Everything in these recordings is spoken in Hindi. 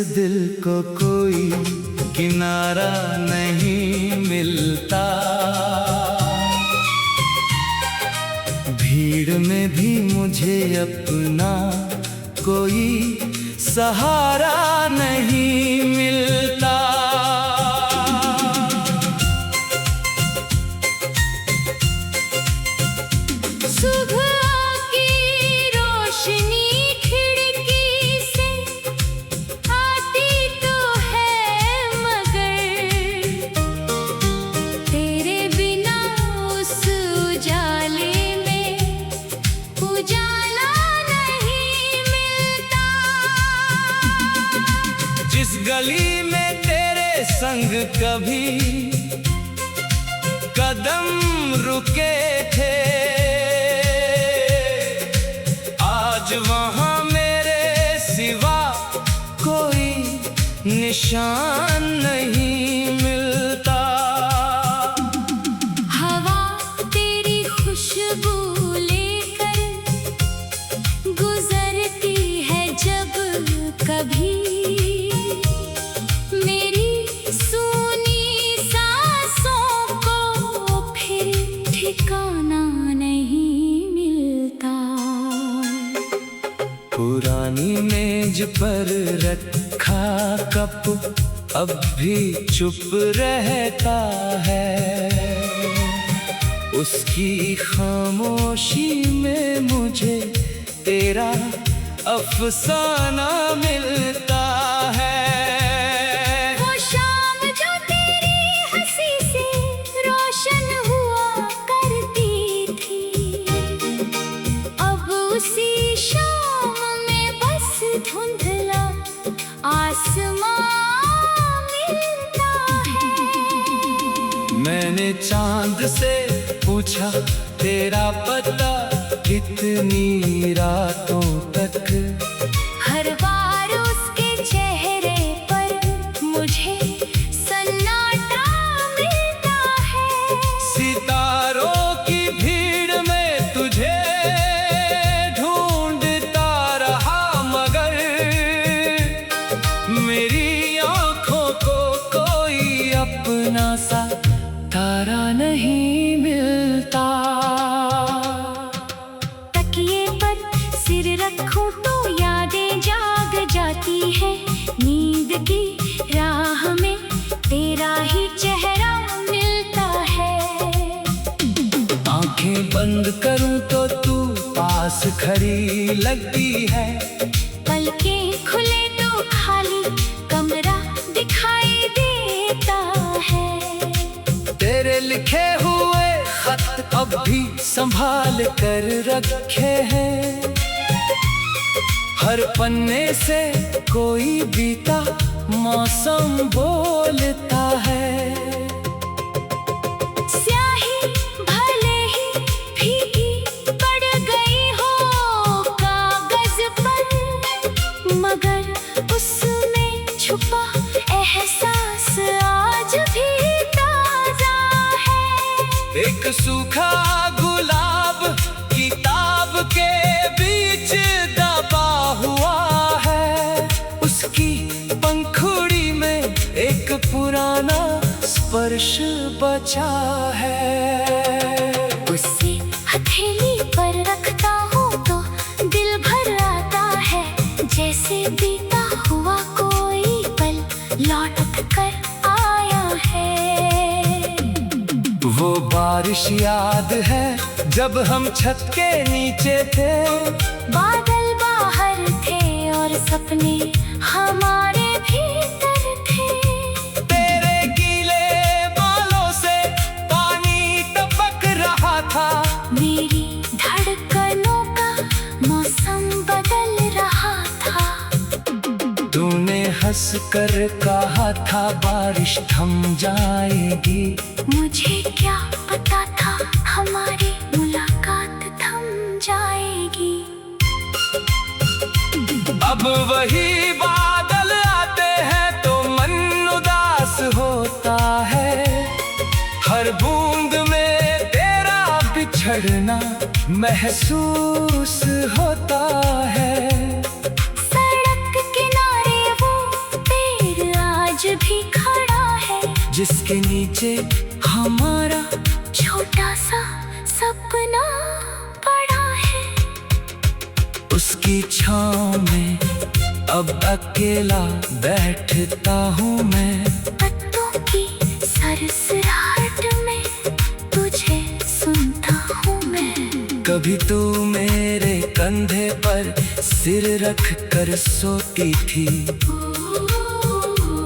दिल को कोई किनारा नहीं मिलता। भीड़ में भी मुझे अपना कोई सहारा नहीं मिलता। सुबह की रोशनी खिड़की से आती तो है, मगर तेरे बिना उस उजाले में उजाला नहीं मिलता। जिस गली में तेरे संग कभी कदम रुके थे, आज वहां मेरे सिवा कोई निशान नहीं मिलता। हवा तेरी खुशबू लेकर गुजरती है जब कभी, मेरी सूनी सांसों को फिर ठिकाना नहीं मिलता। पुरानी मेज पर रखा कप अब भी चुप रहता है। उसकी खामोशी में मुझे तेरा अफसाना मिलता है। वो शाम जो तेरी हंसी से रोशन हुआ करती थी, अब उसी शाम में बस धुंधला आसमां मिलता है। मैंने चांद से पूछा तेरा पता कितनी रातों तक, हर बार उसके चेहरे पर मुझे सन्नाटा मिलता है। सितारों की भीड़ में तुझे ढूंढता रहा, मगर मेरी आंखों को कोई अपना सा तारा नहीं मिलता। तकिए पर सिर रखूं तो यादें जाग जाती है, नींद की राह में तेरा ही चेहरा मिलता है। आंखें बंद करूं तो तू पास खड़ी लगती है, पलकें खुले तो खाली कमरा दिखाई देता है। तेरे लिखे हुए खत अब भी संभाल कर रखे हैं, हर पन्ने से कोई बीता मौसम बोलता है। स्याही भले ही फीकी पड़ गई हो कागज पर, मगर उसमें छुपा एहसास आज भी ताजा है। एक सूखा गुलाब किताब के बीच दबा हुआ है, उसकी पंखुड़ी में एक पुराना स्पर्श बचा है। उसे हथेली पर रखता हूँ तो दिल भर आता है, जैसे बीता हुआ कोई पल लौट कर आया है। वो बारिश याद है जब हम छत के नीचे थे, बादल बाहर थे और सपने हमारे भीतर थे। तेरे गीले बालों से पानी टपक रहा था, मेरी धड़कनों का मौसम बदल रहा था। तूने हंस कर कहा था बारिश थम जाएगी, मुझे क्या पता था हमारी मुलाकात थम जाएगी। अब वही बादल आते हैं तो मन उदास होता है, हर बूंद में तेरा बिछड़ना महसूस होता है। सड़क किनारे वो जिसके नीचे हमारा छोटा सा सपना पड़ा है। उसकी छाँव में अब अकेला बैठता हूँ मैं। पत्तों की सरसराहट में तुझे सुनता हूँ मैं। कभी तू मेरे कंधे पर सिर रख कर सोती थी,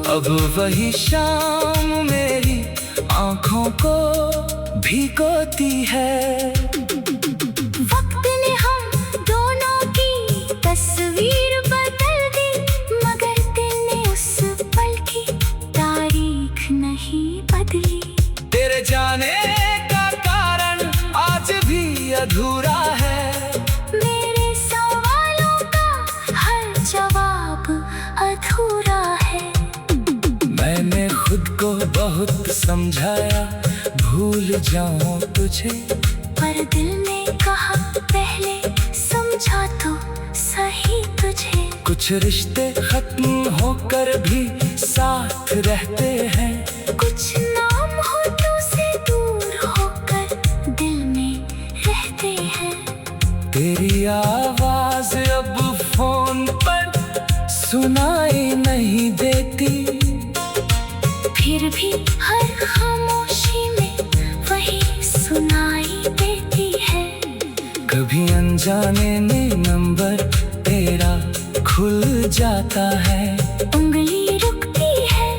अब वही शाम मेरी आँखों को भिगोती है। वक्त ने हम दोनों की तस्वीर बदल दी, मगर दिल ने उस पल की तारीख नहीं बदली। तेरे जाने का कारण आज भी अधूरा है। मेरे सवालों का हर जवाब अधूरा है। मैंने खुद को बहुत समझाया भूल जाऊं तुझे, पर दिल ने कहा पहले समझा तो सही तुझे। कुछ रिश्ते खत्म होकर भी साथ रहते हैं, कुछ नाम होठों से दूर होकर दिल में रहते हैं। तेरी आवाज अब फोन पर सुनाई नहीं देती, फिर भी हर खामोशी में वही सुनाई देती है। कभी अनजाने में नंबर तेरा खुल जाता है। उंगली रुकती है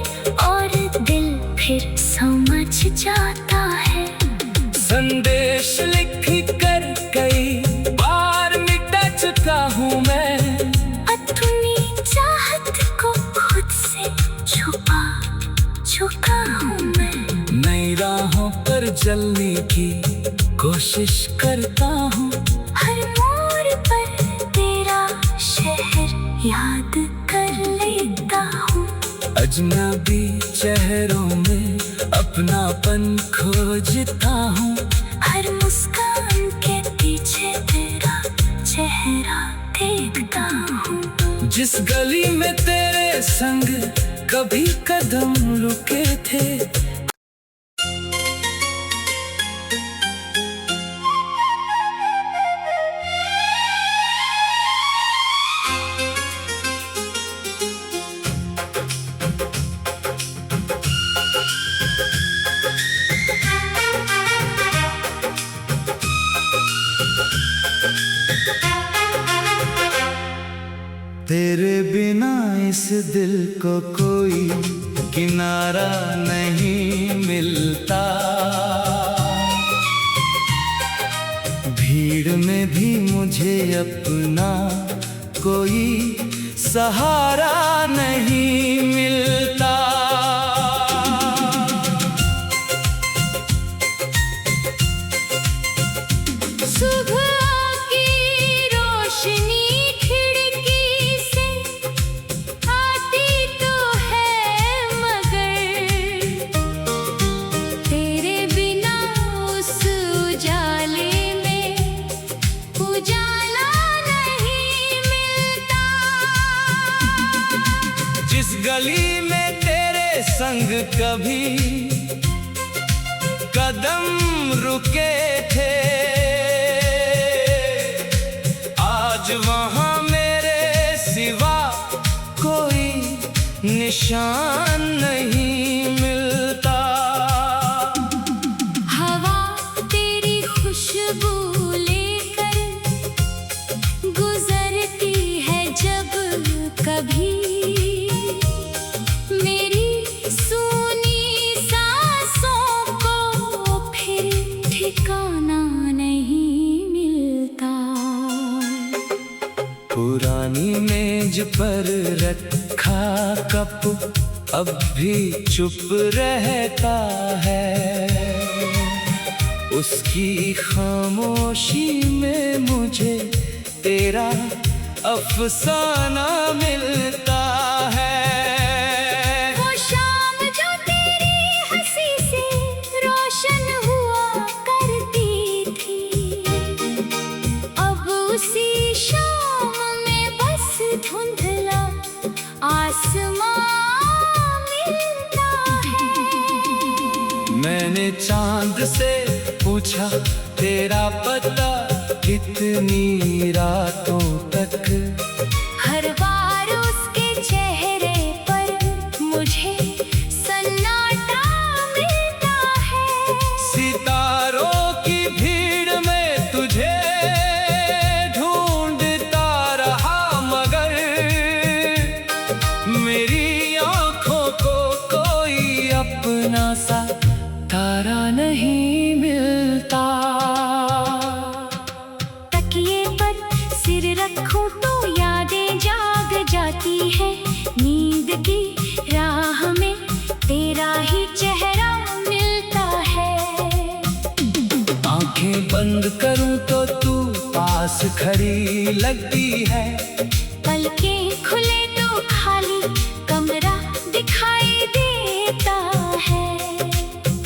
और दिल फिर समझ जाता है। संदेश लिख कर कई बार मिटा चुका हूँ मैं। अपनी चाहत को खुद से छुपा चुका हूँ मैं। नई राहों पर चलने की कोशिश करता हूँ। हर मोड़ पर तेरा शहर याद कर लेता हूँ। अजनबी चेहरों में अपनापन खोजता हूँ। हर मुस्कान के पीछे तेरा चेहरा देखता हूँ। जिस गली में तेरे संग कभी कदम रुके थे, तेरे बिना इस दिल को कोई किनारा नहीं मिलता। भीड़ में भी मुझे अपना कोई सहारा नहीं मिलता। जिस गली में तेरे संग कभी कदम रुके थे, आज वहां मेरे सिवा कोई निशान नहीं मिलता। हवा तेरी खुशबू लेकर गुजरती है जब कभी, ठिकाना नहीं मिलता। पुरानी मेज पर रखा कप अब भी चुप रहता है। उसकी खामोशी में मुझे तेरा अफसाना मिलता है। आसमां मिलता है। मैंने चांद से पूछा तेरा पता, कितनी रातों तक। हर बार उसके चेहरे पर मुझे सन्नाटा मिलता है। सितारों की भीड़ में तुझे ढूंढता रहा, मगर मेरी आंखों को कोई अपना सा तारा नहीं मिलता। तकिए पर सिर रखूं तो यादें जाग जाती है। नींद की राह में तेरा ही चेहरा मिलता है। आंखें बंद करूं तो तू पास खड़ी लगती है। पलकें खुले तो खाली कमरा दिखाई देता है।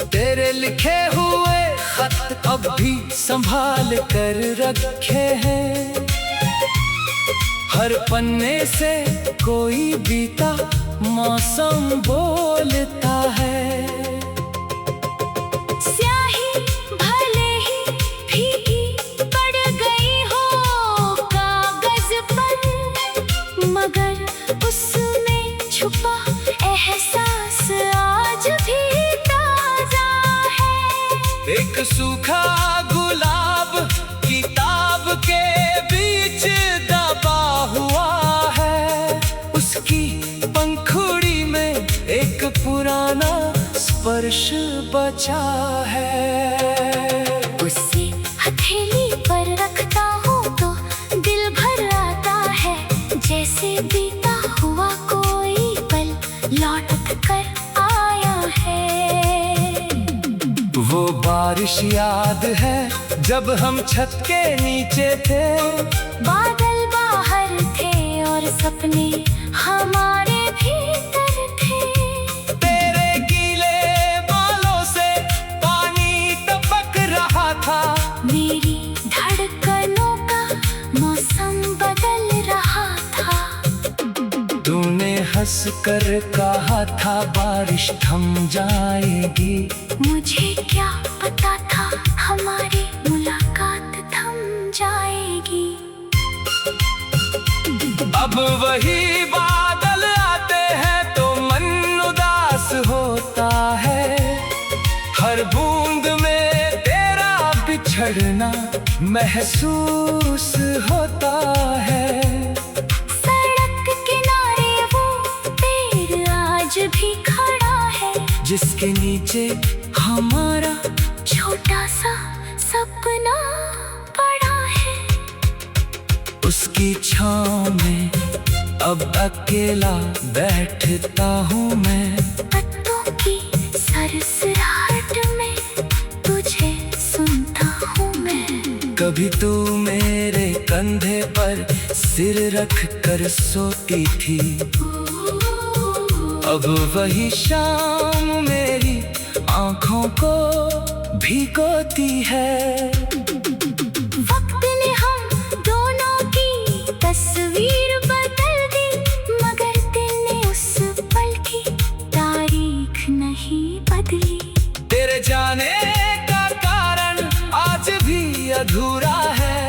तेरे लिखे हुए खत अब भी संभाल कर रखे हैं। हर पन्ने से कोई बीता मौसम बोलता है। स्याही भले ही भीगी पड़ गई हो कागज पर, मगर उसमें छुपा एहसास आज भी ताजा है। एक सूखा गुलाब किताब के बीच दबा हुआ है। उसकी पंखुड़ी में एक पुराना स्पर्श बचा है। उसे हथेली पर रखता हूँ तो दिल भर आता है। जैसे बीता हुआ कोई पल लौट कर आया है। वो बारिश याद है जब हम छत के नीचे थे। बादल बाहर थे और सपने हमारे भीतर थे। तेरे गीले बालों से पानी टपक रहा था। मेरी धड़कनों का मौसम बदल रहा था। तूने हंस कर कहा था बारिश थम जाएगी। मुझे क्या पता था हमारी मुलाकात थम जाएगी। अब वही बादल आते हैं तो मन उदास होता है। हर बूंद में तेरा बिछड़ना महसूस होता है। सड़क किनारे वो पेड़ आज भी खड़ा है, जिसके नीचे हमारा छोटा सा सपना पड़ा है। उसकी छाँव में अब अकेला बैठता हूँ मैं। पत्तों की सरसराहट में तुझे सुनता हूँ मैं। कभी तू मेरे कंधे पर सिर रख कर सोती थी। अब वही शाम मेरी आँखों को भिगोती है। वक्त ने हम दोनों की तस्वीर बदल दी, मगर दिल ने उस पल की तारीख नहीं बदली। तेरे जाने का कारण आज भी अधूरा है।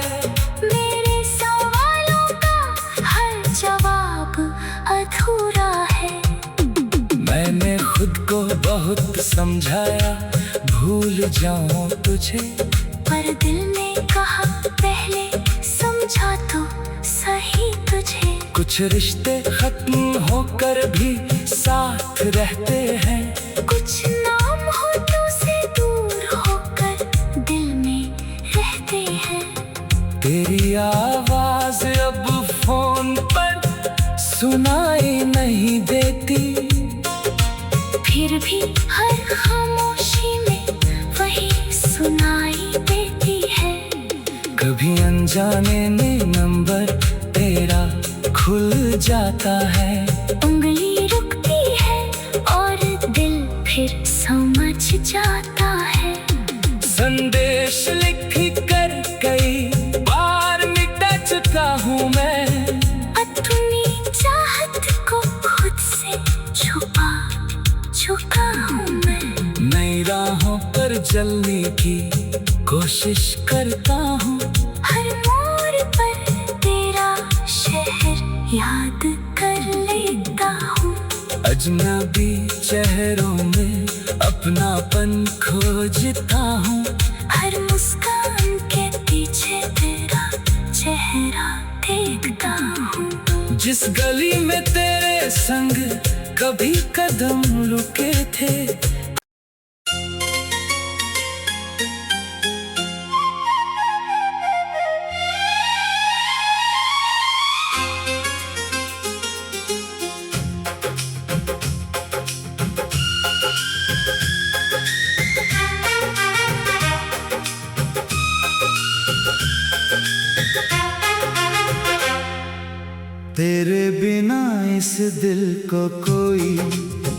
मेरे सवालों का हर जवाब अधूरा है। मैंने खुद को बहुत समझाया भूल जाऊं तुझे, पर दिल ने कहा पहले समझा तो सही तुझे। कुछ रिश्ते खत्म होकर भी साथ रहते हैं। कुछ नाम होठों से दूर होकर दिल में रहते हैं। तेरी आवाज अब फोन पर सुनाई नहीं देती। फिर भी हर खामोशी में वही सुनाई देती है। कभी अनजाने में नंबर तेरा खुल जाता है। उंगली रुकती है और दिल फिर समझ जाता है। संदेश लिख कर कई बार मिटा चुका हूँ मैं। अपनी चाहत को खुद से छुपा चुका हूँ मैं। नई राह और जलने की कोशिश करता हूँ। हर मोड़ पर तेरा शहर याद कर लेता हूँ। अजनबी चेहरों में अपनापन खोजता हूँ। हर मुस्कान के पीछे तेरा चेहरा देखता हूँ। जिस गली में तेरे संग कभी कदम रुके थे, तेरे बिना इस दिल को कोई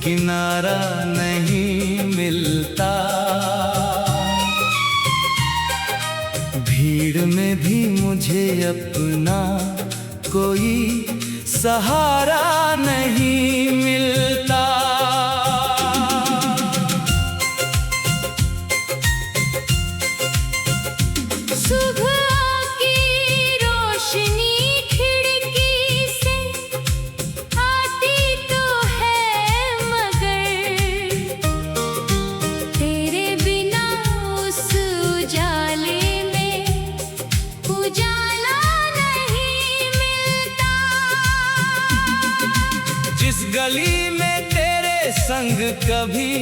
किनारा नहीं मिलता। भीड़ में भी मुझे अपना कोई सहारा नहीं मिलता। सुबह की रोशनी खिड़की से आती तो है, मगर तेरे बिना उस उजाले में उजाला नहीं मिलता। जिस गली में तेरे संग कभी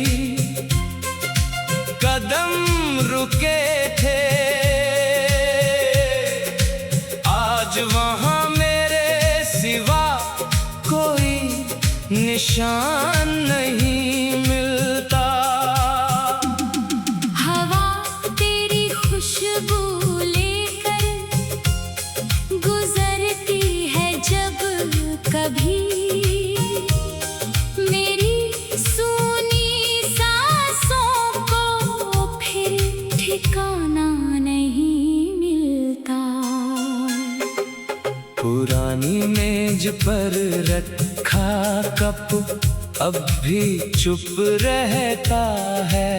कदम रुके थे, आज वहाँ मेरे सिवा कोई निशान नहीं मिलता। हवा तेरी खुशबू लेकर गुजरती है जब कभी, मेरी सूनी सांसों को फिर ठिकाना नहीं मिलता। पुरानी मेज पर रखा कप अब भी चुप रहता है।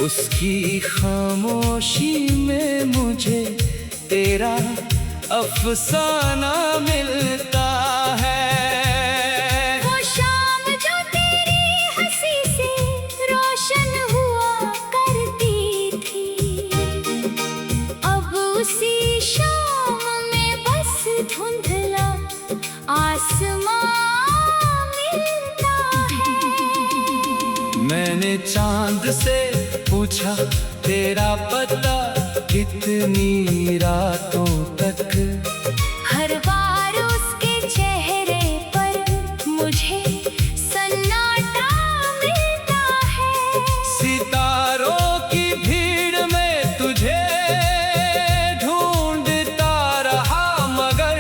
उसकी खामोशी में मुझे तेरा अफसाना मिलता है। वो शाम जो तेरी हंसी से रोशन हुआ करती थी, अब उसी शाम में बस धुंधला आसमां मिलता है। मैंने चांद से पूछा तेरा पता कितनी रातों तक, हर बार उसके चेहरे पर मुझे सन्नाटा मिलता है। सितारों की भीड़ में तुझे ढूंढता रहा, मगर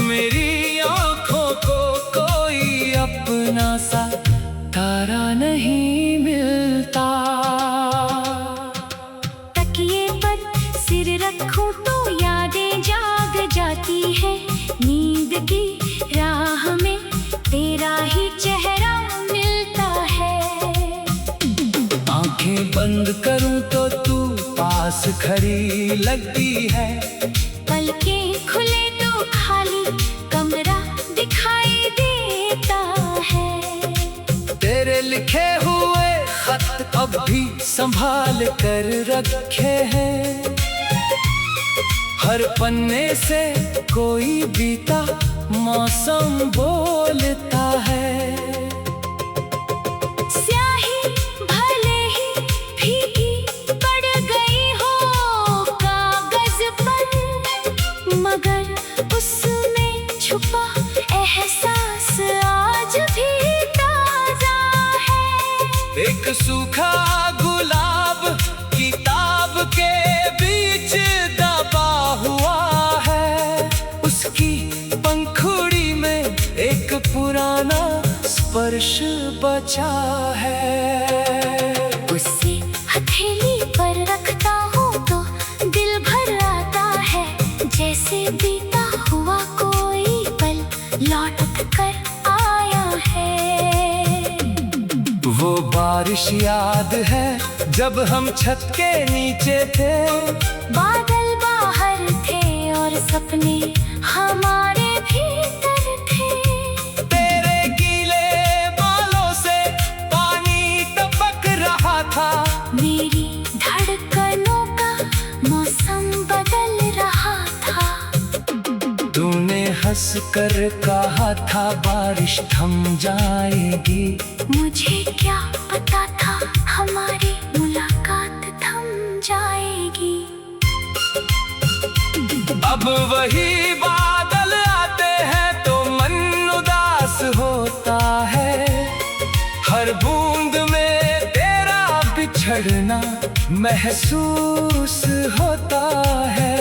मेरी आंखों को कोई अपना सा तारा नहीं मिलता। तकिए पर सिर रखूं तो यादें जाग जाती है। नींद की राह में तेरा ही चेहरा मिलता है। आंखें बंद करूं तो तू पास खड़ी लगती है। पलकें खुले तो खाली कमरा दिखाई देता है। तेरे लिखे हुए खत अब भी संभाल कर रखे हैं। हर पन्ने से कोई बीता मौसम बोलता है। स्याही भले ही फीकी पड़ गई हो कागज पर, मगर उसमें छुपा एहसास आज भी ताजा है। एक सूखा गुलाब किताब के बीच दबा हुआ है। उसकी पंखुड़ी में एक पुराना स्पर्श बचा है। उसे हथेली पर रखता हूँ तो दिल भर आता है, जैसे बीता हुआ कोई पल लौट कर आया है। वो बारिश याद है जब हम छत के नीचे थे। बादल बाहर थे और सपने हमारे भीतर थे। तेरे गीले बालों से पानी टपक रहा था। मेरी धड़कनों का मौसम बदल रहा था। तूने हंस कर कहा था बारिश थम जाएगी। मुझे क्या पता था हमारी मुलाकात थम जाएगी। अब वही बादल आते हैं तो मन उदास होता है। हर बूंद में तेरा बिछड़ना महसूस होता है।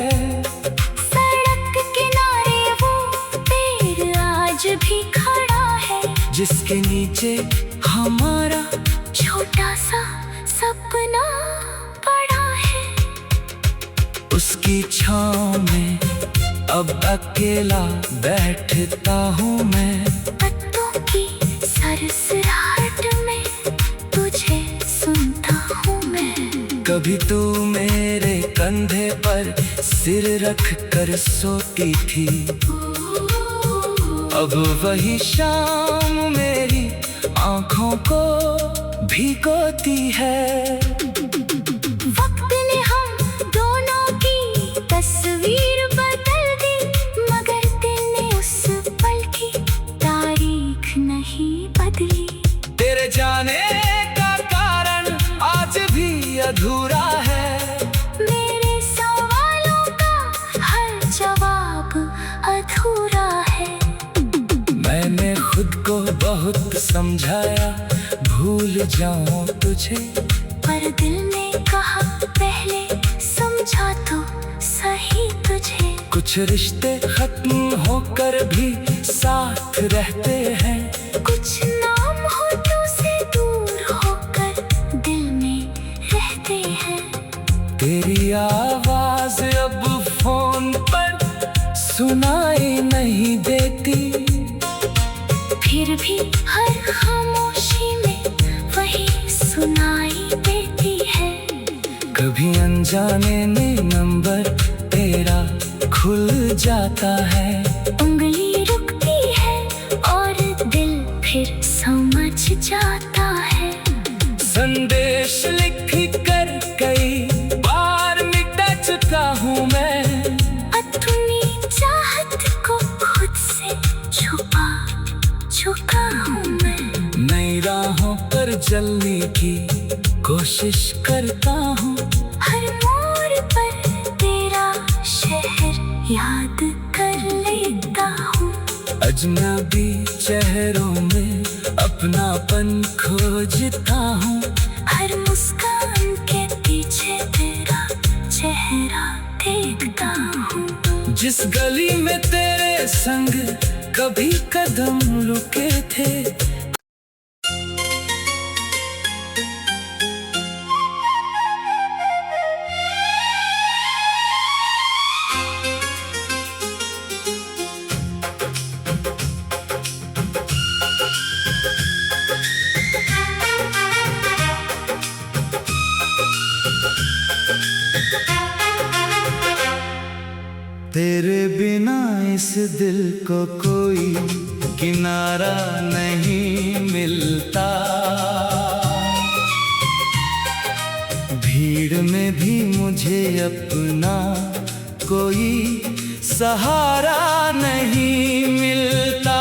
सड़क किनारे वो पेड़ आज भी खड़ा है, जिसके नीचे हमारा छोटा सा सपना पड़ा है। उसकी छाँव में अब अकेला बैठता हूँ मैं। पत्तों की सरसराहट में तुझे सुनता हूँ मैं। कभी तू मेरे कंधे पर सिर रख कर सोती थी। अब वही शाम मेरी आँखों को भिगोती है। वक्त ने हम दोनों की तस्वीर बदल दी, मगर दिल ने उस पल की तारीख नहीं बदली। तेरे जाने का कारण आज भी अधूरा है। मेरे सवालों का हर जवाब अधूरा है। मैंने खुद को बहुत समझाया भूल जाऊं तुझे, पर दिल ने कहा पहले समझा तो सही तुझे। कुछ रिश्ते खत्म होकर भी साथ रहते हैं। कुछ नाम होठों से दूर होकर दिल में रहते हैं। तेरी आवाज अब फोन पर सुनाई नहीं देती। फिर भी हर खामोशी में वही सुनाई देती है। कभी अनजाने में नंबर तेरा खुल जाता है। उंगली रुकती है और दिल फिर समझ जाता है। संदेश लिख कर कई बार मिटा चुका हूँ मैं। अपनी चाहत को खुद से छुपा चुका हूँ मैं। नई राहों पर चलने की कोशिश करता हूँ। हर मोड़ पर तेरा शहर याद कर लेता हूँ। अजनबी चेहरों में अपनापन खोजता हूँ। हर मुस्कान के पीछे तेरा चेहरा देखता हूँ। जिस गली में तेरे संग कभी कदम रुके थे। तेरे बिना इस दिल को कोई किनारा नहीं मिलता। भीड़ में भी मुझे अपना कोई सहारा नहीं मिलता।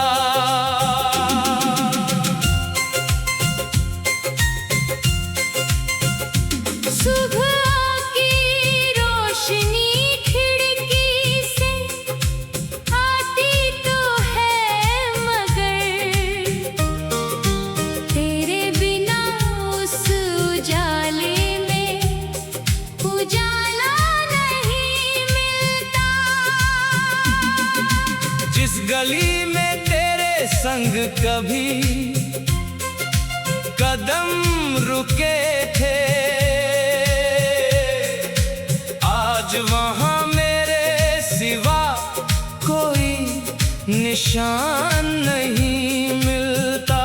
गली में तेरे संग कभी कदम रुके थे। आज वहां मेरे सिवा कोई निशान नहीं मिलता।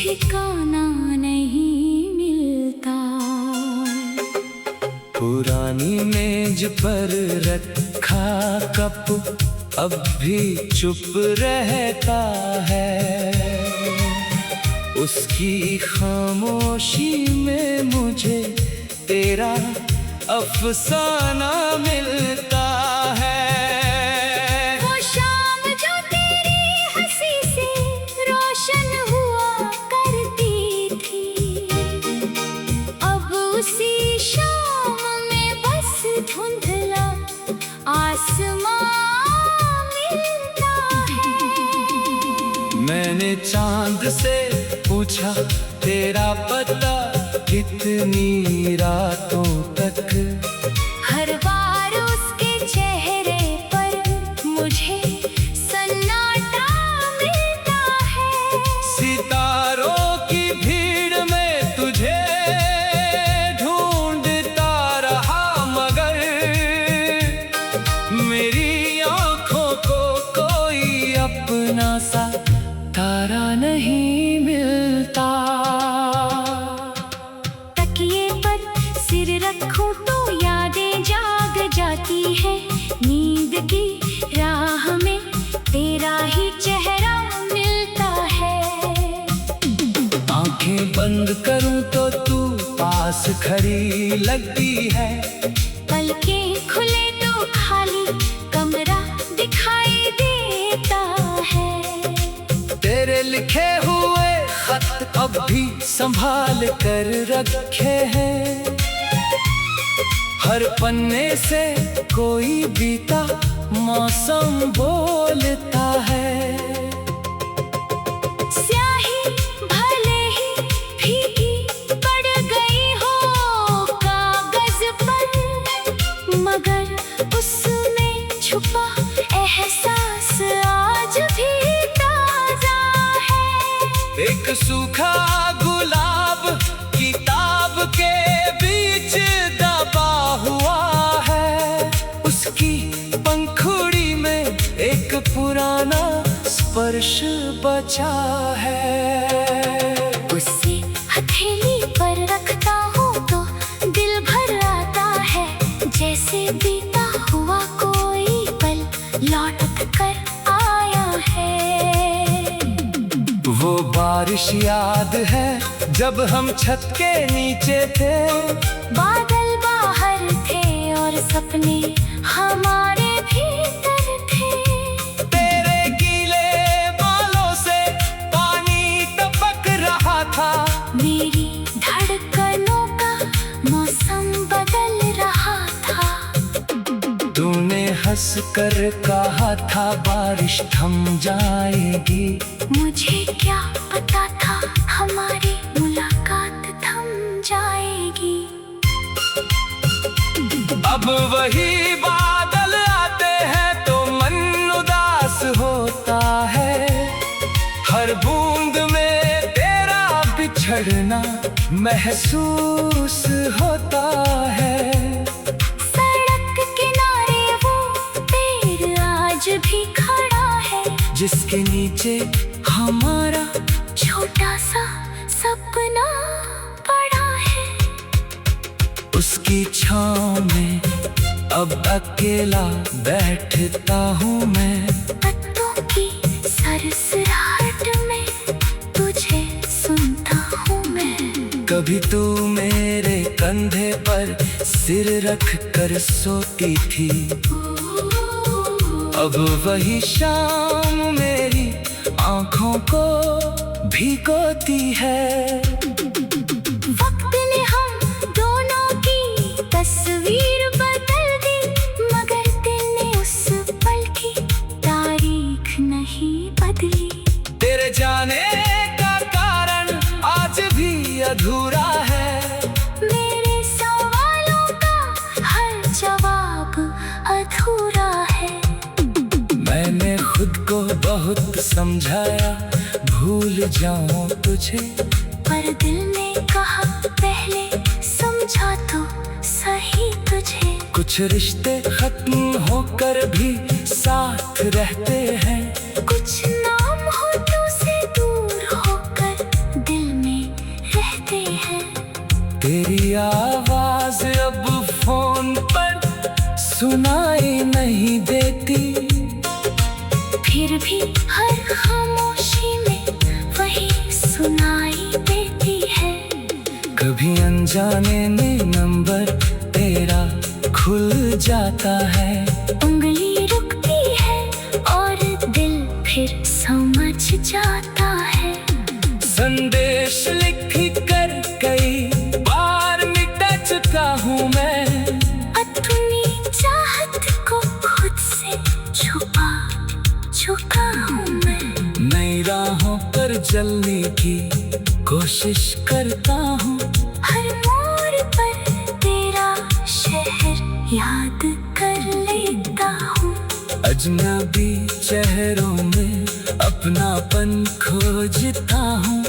ठिकाना नहीं मिलता। पुरानी मेज पर रखा कप अब भी चुप रहता है। उसकी खामोशी में मुझे तेरा अफसाना मिलता है। वो शाम जो तेरी हंसी से रोशन हुआ करती थी, अब उसी शाम में बस धुंधला आसमां मिलता है। मैंने चांद से पूछा तेरा पता कितनी रातों तक, हर बार उसके चेहरे पर मुझे सन्नाटा मिलता है। सितारों की भीड़ में तुझे ढूंढता रहा, मगर मेरी आंखों को कोई अपना सा तारा नहीं मिलता। तकिए पर सिर रखूं तो यादें जाग जाती है। नींद की राह में तेरा ही चेहरा मिलता है। आंखें बंद करूं तो तू पास खड़ी लगती है। पलकें खुले तो खाली कमरा दिखाई देता है। तेरे लिखे हुए खत अब भी संभाल कर रखे हैं। हर पन्ने से कोई बीता मौसम बोलता है। स्याही भले ही फीकी पड़ गई हो कागज पर, मगर उसमें छुपा एहसास आज भी ताजा है। एक सूखा गुलाब किताब के बीच दबा हुआ है। उसकी पंखुड़ी में एक पुराना स्पर्श बचा है। उसे हथेली पर रखता हूँ तो दिल भर आता है, जैसे बीता हुआ कोई पल लौट कर आया है। वो बारिश याद है जब हम छत के नीचे थे। बादल बाहर थे और सपने हमारे भीतर थे। तेरे गीले बालों से पानी टपक रहा था। मेरी धड़कनों का मौसम बदल रहा था। तूने हंस कर कहा था बारिश थम जाएगी। मुझे क्या पता था हमारी मुलाकात थम जाएगी। अब वही बादल आते हैं तो मन उदास होता है। हर बूंद में तेरा बिछड़ना महसूस होता है। सड़क किनारे वो पेड़ आज भी खड़ा है, जिसके नीचे हमारा छोटा सा सपना पड़ा है। उसकी छाँव में अब अकेला बैठता हूँ मैं। पत्तों की सरसराहट में तुझे सुनता हूँ मैं। कभी तू मेरे कंधे पर सिर रख कर सोती थी। अब वही शाम मेरी आँखों को भिगोती है। वक्त ने हम दोनों की तस्वीर बदल दी, मगर दिल ने उस पल की तारीख नहीं बदली। तेरे जाने का कारण आज भी अधूरा है। मेरे सवालों का हर जवाब अधूरा है। मैंने खुद को बहुत समझाया भूल जाऊं तुझे, पर दिल ने कहा पहले समझा तो सही तुझे। कुछ रिश्ते खत्म होकर भी साथ रहते हैं। कुछ नाम होठों से दूर होकर दिल तेरी आवाज अब फोन पर सुनाई नहीं देती, फिर भी हर खामोशी में वही सुनाई देती है। कभी अनजाने में नंबर तेरा खुल जाता है, उंगली रुकती है और दिल फिर समझ जाता है। संदेश लिख कर कई बार मिटा चुका हूँ मैं, अपनी चाहत को खुद से छुपा चुका हूँ मैं। नई राहों पर चलने की कोशिश करता हूँ, हर मोड़ पर तेरा शहर याद कर लेता हूँ। अजनबी चेहरों में अपनापन खोजता हूँ,